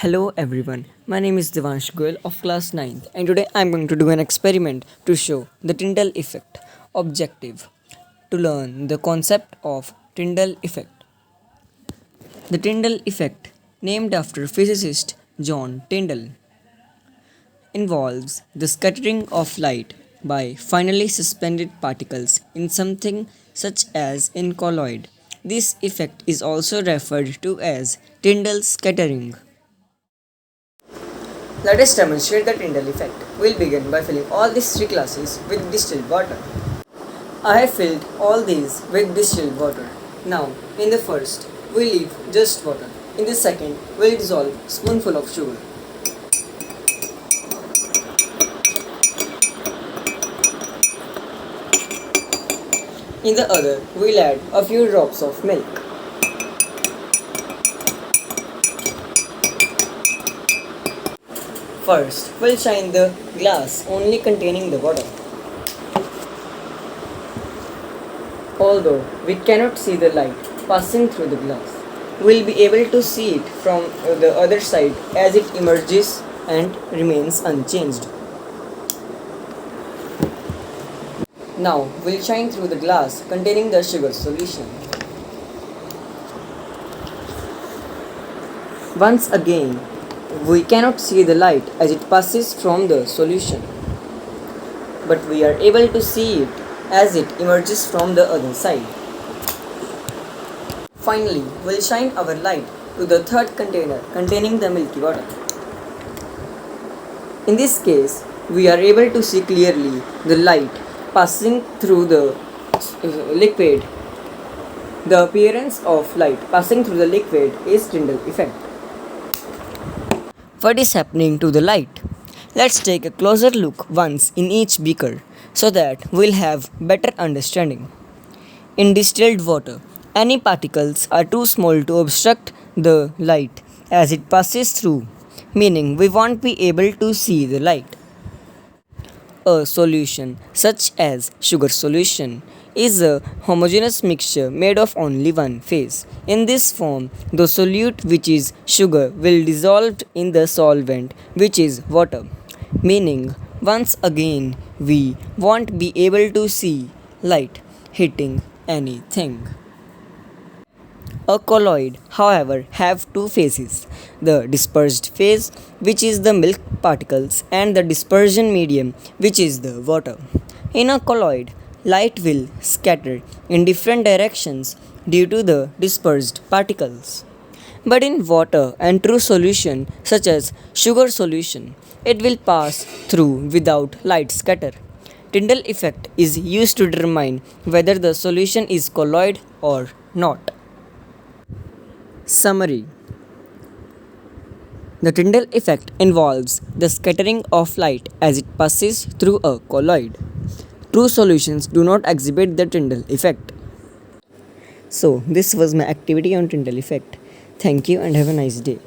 Hello everyone, my name is Devansh Goyal of class 9th and today I am going to do an experiment to show the Tyndall effect. Objective: to learn the concept of Tyndall effect. The Tyndall effect, named after physicist John Tyndall, involves the scattering of light by finely suspended particles in something such as in colloid. This effect is also referred to as Tyndall scattering. Let us demonstrate the Tyndall effect. We'll begin by filling all these three glasses with distilled water. I have filled all these with distilled water. Now, in the first, we leave just water. In the second, we'll dissolve spoonful of sugar. In the other, we'll add a few drops of milk. First, we'll shine the glass only containing the water. Although we cannot see the light passing through the glass, we'll be able to see it from the other side as it emerges and remains unchanged. Now, we'll shine through the glass containing the sugar solution. Once again, we cannot see the light as it passes from the solution, but we are able to see it as it emerges from the other side. Finally, we'll shine our light to the third container containing the milky water. In this case, we are able to see clearly the light passing through the liquid. The appearance of light passing through the liquid is Tyndall effect. What is happening to the light? Let's take a closer look once in each beaker so that we'll have better understanding. In distilled water, any particles are too small to obstruct the light as it passes through, meaning we won't be able to see the light. A solution, such as sugar solution, is a homogeneous mixture made of only one phase. In this form, the solute, which is sugar, will dissolve in the solvent, which is water, meaning once again we won't be able to see light hitting anything. A colloid, however, have two phases: the dispersed phase, which is the milk particles, and the dispersion medium, which is the water. In a colloid, light will scatter in different directions due to the dispersed particles. But in water and true solution, such as sugar solution, it will pass through without light scatter. Tyndall effect is used to determine whether the solution is colloid or not. Summary: the Tyndall effect involves the scattering of light as it passes through a colloid. True solutions do not exhibit the Tyndall effect. So, this was my activity on Tyndall effect. Thank you and have a nice day.